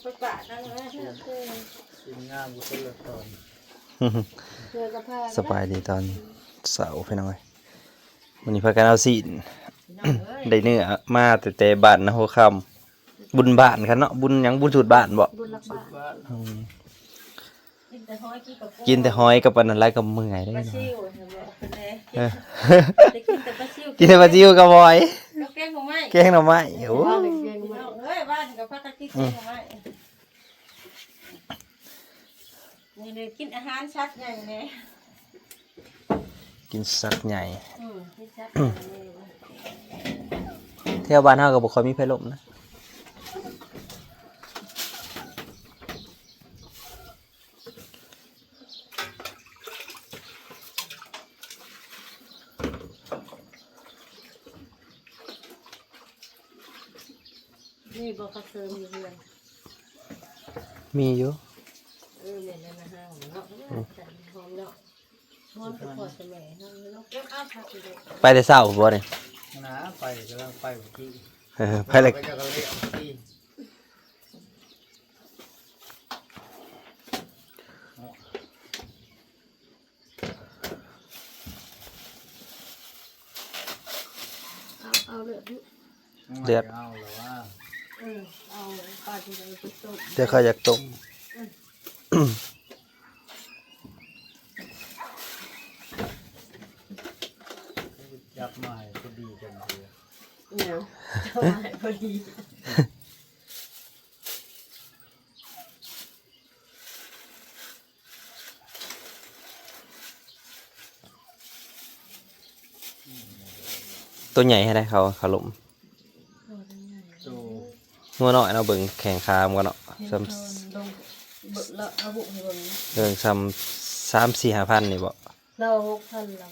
ไปปะนั่งนะกินงามกูก็เลือกตอนสบายดีตอนเสาร์พี่น้อยวันนี้พากันเอาสิได้เนื้อมาแต่บ้านนะโหคำบุญบ้านกันเนาะบุญยังบุญสุดบ้านบ่กินแต่หอยกับอันนั้นไรกับเมื่อยได้เนาะกินแต่ปลาซิวกับบอยแกงหน่อไม้โอ้บ้านกับพักตะกี้แกงหน่อไม้นี่เลยกินอาหารชัดใหญ่เนี่ยกินสัตว์ใหญ่กินชัดเที่ยวบ้านเฮาก็บ่ค่อยมีไผลมนะนี่บอกเขาเสริมอยู่เพื่อนมีอยู่เนี่ยนะฮะเนาะหอมเนาะหอมกับพอสมัยเนาะอ้าวพักเลยไปแต่เช้าบ่นี่นะไปกำลังไปเมื่อกี้ไปเลยไปจะกระเลี้ยงที่เอาเลยเดือดเอาหรือว่าเอาปลาที่เราไปต้มเดี๋ยวเขาอยากต้มยับมาให้พอดีจังเลยเนี่ยพอดีตัวใหญ่ให้ได้เขาลมงัวน้อยเนาะเบิ่งแข่งคามกันเนาะซ้ำเบิ่งซ้ำ3-4-5 พันนี่บ่เรา6,000เรา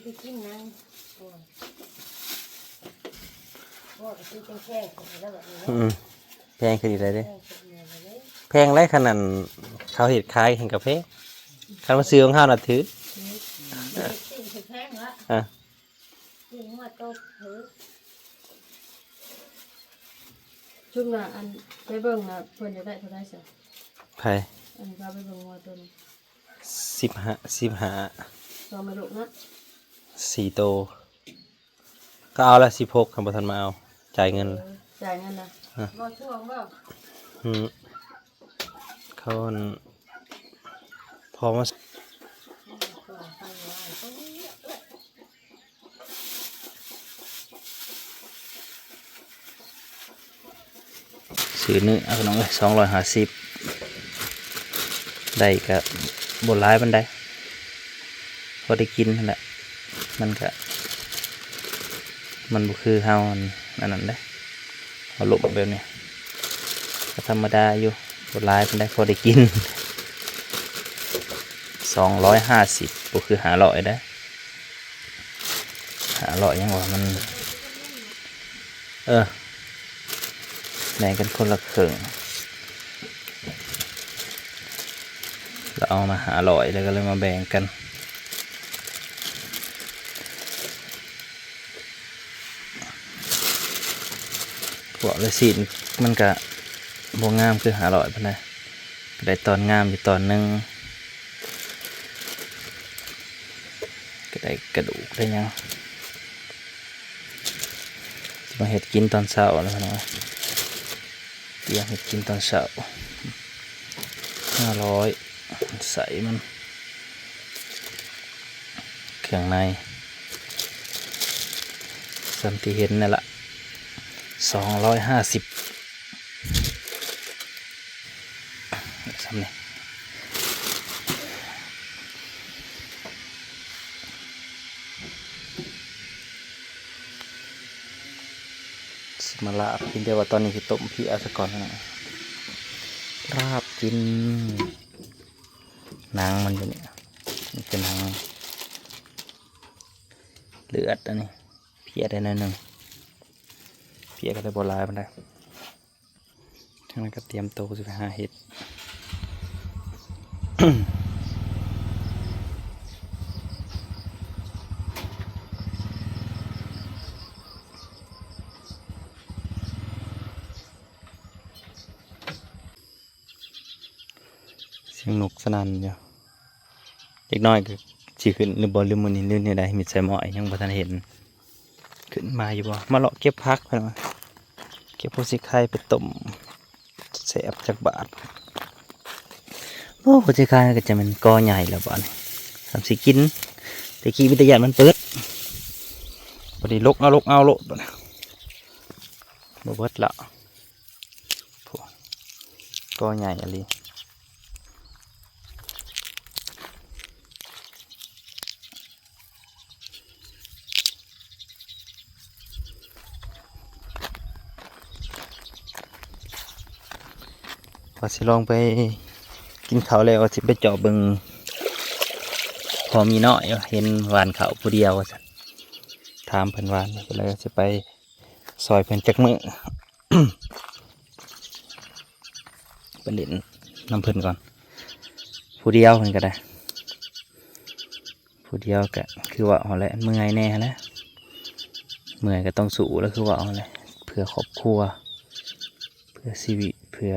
ไปกินนั่งโอ้ก็คือแพงแล้วแบบนี้แพงคืออะไรเด้แพงไรขนาดเขาเห็ดขายเห็นกับแพงคันมาซื้อของข้าวน่ะถือแพงละซื้อมาโตถือช่วงน่ะอันไปเบิ่งน่ะเพิ่นจะได้เท่าไหร่สิไผอันนี้พาไปเบิ่งว่าตัวนี้15เรามาลูกนะ4 โตก็เอาละ16คันบ่ทันมาเอาจ่ายเงินนะบ่ช่วงบ่เขาพอมาซื้อเนื้อเอาน้องเลย250ได้กับบนร้ายมันได้พอได้กินนั่นแหละมันบุคือเฮาอันนั้นได้เอาลบแบบนี้ก็ธรรมดาอยู่บนร้ายมันได้พอได้กิน250บุคือ500ได้500ยังว่ามันแบ่งกันคนละครึ่งเราเอามา500แล้วก็เลยมาแบ่งกันพวกเลยสิมันก็บ่งามคือ500ปานใดก็ได้ตอนงามอยู่ตอนนึงก็ได้กระดูกได้ยังมาเห็ดกินตอนเช้าแล้วนะเตรียมเห็ดกินตอนเช้า500ใส่มันเครื่องในสัมที่เห็นนั่นแหละ250ซ้ำนี่มาลาบกินเดียวว่าตอนนี้คือต้มพี่เอาซะก่อนนะลาบกินนางมันอยู่เนี่ยมันเป็นนางเลือดอันนี้เพี้ยได้หน่อยหนึ่งเพี้ยก็ได้โบราณมันได้ทั้งนั้นก็เตรียมโตสิไปหาเห็ด เ ยังนกสนั่นอยู่เด็กน้อยก็สิขึ้นหรือบ่หรือมื้อนี้หรือเนี่ยใดมีใส่หม้อยังบ่ทันเห็นขึ้นมาอยู่บ่มาเลาะเก็บผักเพิ่นว่าเก็บโพสิไข่ไปต้มแซ่บจักบาทโอ้โพสิไข่ก็จะเป็นกอใหญ่แล้วบ่นี่ทำสิกินแต่กี้วิทยามันเปิดพอดีลกเอาโลดบ่นะบ่เบิดละโถ่กอใหญ่อะไรพอสิลองไปกินข้าวแล้วสิไปเจาะเบิ่งพอมีน้อยเห็นหวานข้าวผู้เดียวว่าซั่นถามเพิ่นหวานไปเลยสิไปซอยเพิ่นจักมื้อ ไปเล่นน้ำเพิ่นก่อนผู้เดียวเพิ่นก็ได้ผู้เดียวก็คือว่าเอาแหละเมื่อยแน่นะเมื่อยก็ต้องสู้แล้วคือว่าเอาแหละเพื่อครอบครัวเพื่อชีวิตเพื่อ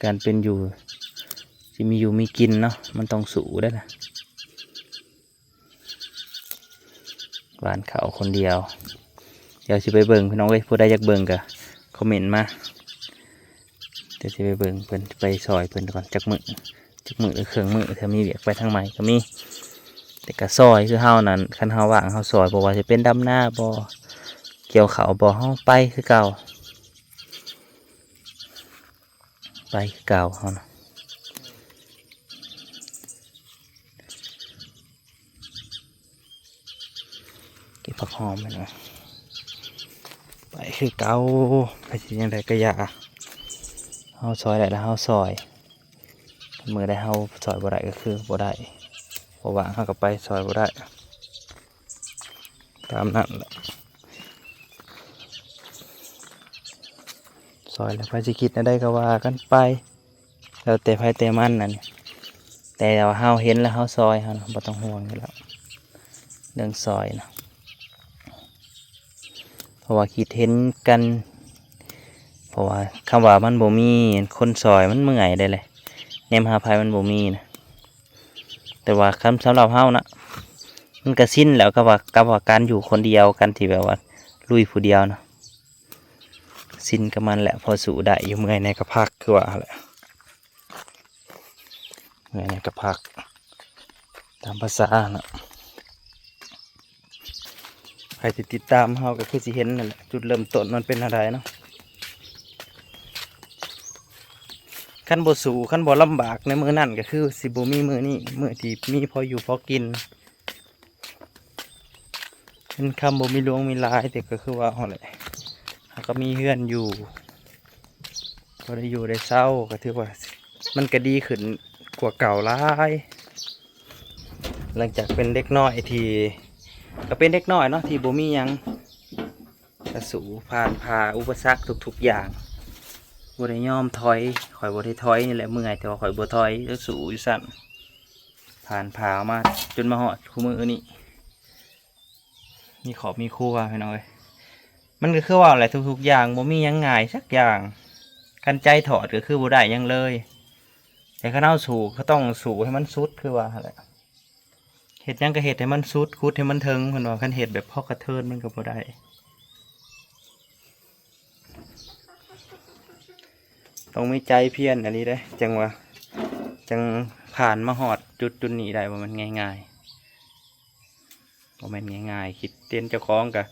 การเป็นอยู่ที่มีอยู่มีกินเนาะมันต้องสู้ได้นะหวานเขาคนเดียวเดี๋ยวสิไปเบิ่งพี่น้องเว้ยผู้ใดอยากเบิ่งก็คอมเมนต์มาเดี๋ยวสิไปเบิ่งเพิ่นไปซอยเพิ่นก่อนจักมือหรือเครื่องมือถ้ามีเวียกไปทางใหม่ก็มีแต่ก็ซอยคือเฮานั่นคันเฮาว่างเฮาซอยบ่ว่าจะเป็นดำหน้าบ่เกี่ยวข้าวบ่เฮาไปคือเก่าไปคือเก่าเฮานะเก็บผักหอมไปหน่อยไปคือเก่าไปสิยังไดก็อย่าเฮาซอยได้แล้วเฮาซอยมือได้เฮาซอยบ่ได้ก็คือบ่ได้บ่ว่างเฮาก็ไปซอยบ่ได้ตามนั้นแหละซอยแล้วไปสิคิดได้ก็ว่ากันไปแล้วแต่ไผแต่มันนั่นแต่ว่าเฮาเห็นแล้วเฮาซอยเฮาบ่ต้องห่วงอยู่แล้วเรื่องซอยนะเพราะว่าคิดเห็นกันเพราะว่าคำว่ามันบ่มีคนซอยมันเมื่อยได้เลยแนมหาภัยมันบ่มีนะแต่ว่าคำสำหรับเฮานะมันก็สิ้นแล้วกับว่าการอยู่คนเดียวกันที่แบบว่าลุยผู้เดียวนะสิ้นกับมันแหละพอสู้ได้อยู่เมื่อยในกระพักคือว่าแหละเมื่อยในกระพักตามภาษานะใครติดตามเฮาก็คือสิเห็นนั่นแหละจุดเริ่มต้นมันเป็นอะไรเนาะขั้นบ่สู้ขั้นบ่ลำบากในมือนั่นก็คือสิบ่มีมือนี่มือที่มีพออยู่พอกินเป็นคำบ่มีหลวงมีลายแต่ก็คือว่าเอาแหละก็มีเฮือนอยู่ก็ได้อยู่ได้เศร้าก็ถือว่ามันก็ดีขึ้นกว่าเก่าหลายหลังจากเป็นเด็กน้อยที่ก็เป็นเด็กน้อยเนาะที่บ่มีหยังก็สู้ผ่านพาอุปสรรคทุกๆอย่างบ่ได้ยอมถอยข่อยบ่ได้ถอยนี่แหละเมื่อยแต่ว่าข่อยบ่ถอยแล้วสู้อยู่สั่นผ่านพามาจนมาฮอดคู่มือนี้มีขอบมีครัวพี่น้องเอ้ยมันก็คือว่าอะไรทุกๆอย่างบ่มีหยังง่ายสักอย่างกันใจถอดก็คือบ่ได้หยังเลยแต่ข้าเอาสู่ก็ต้องสู่ให้มันสุดคือว่าอะไรเห็ดหยังก็เห็ดให้มันสุดคุดให้มันถึงเพิ่นว่าคันเห็ดแบบพอกระเทินมันก็บ่ได้ต้องมีใจเพียรอันนี้ได้จังว่าจังผ่านมาหอดจุดนี้ได้ว่ามันง่ายๆว่ามันง่ายๆคิดเต้นเจ้าของก็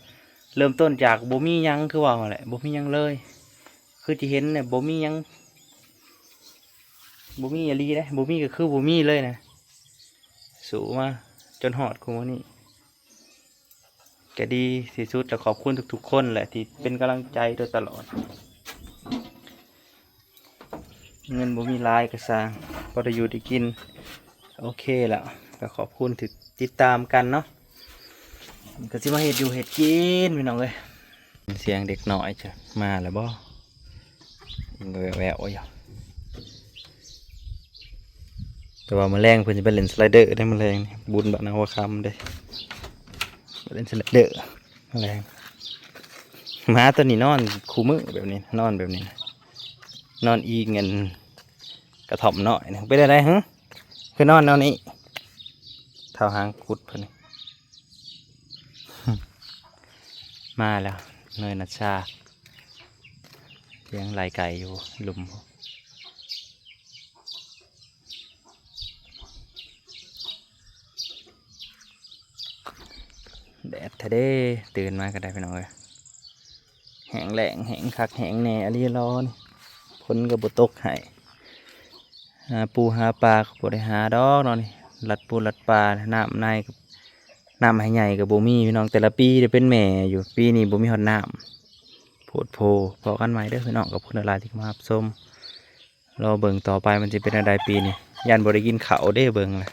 เริ่มต้นจากบ่มีหยังคือว่าแหละบ่มีหยังเลยคือที่เห็นเนี่ยบ่มีหยังบ่มีอะไรได้บ่มีก็คือบ่มีเลยนะสู้มาจนหอดคู่นี้ก็ดีที่สุดและขอบคุณทุกๆคนแหละที่เป็นกำลังใจโดยตลอดเงินบ่มีรายก็สร้างพอได้อยู่ได้กินโอเคแล้วก็ขอบคุณที่ติดตามกันเนาะก็สิมาเห็ดอยู่เห็ดกินพี่น้องเลยเสียงเด็กน้อยจะมาแล้วบ่แววๆอยู่แต่ว่าแมลงเพิ่นจะไปเล่นสไลเดอร์ได้แมลงนี่บุญบักนาวคำได้เล่นสไลเดอร์แมลงหมาตัวนี้นอนคู่มือแบบนี้นอนแบบนี้นอนอีเงิน กระถ่อมหน่อยนะเป็นอะไรฮะคือนอนแนวนี้เท่าหางกุดเพิ่นนี่ มาแล้วเนยนัชชาเลี้ยงลายไก่อยู่หลุมแดดทะเด้ตื่นมาก็ได้ไปหน่อยแห้งแหลงแห้งคักแห้งแหน่อะไรร้อนฝนกับบตกให้หาปูหาปลาก็บ่ได้หาดอกเนาะนี่ลัดปูลัดปลาน้ำในกับน้ำให้ใหญ่กับบ่มีพี่น้องแต่ละปีจะเป็นแม่อยู่ปีนี้บ่มีหอดน้ำโพดโพพอกันใหม่เด้อพี่น้องกับคนละลายที่มารับชมรอเบิ่งต่อไปมันจะเป็นอะไรปีนี้ยันบ่ได้กินข้าวเด้เบิ่งเลย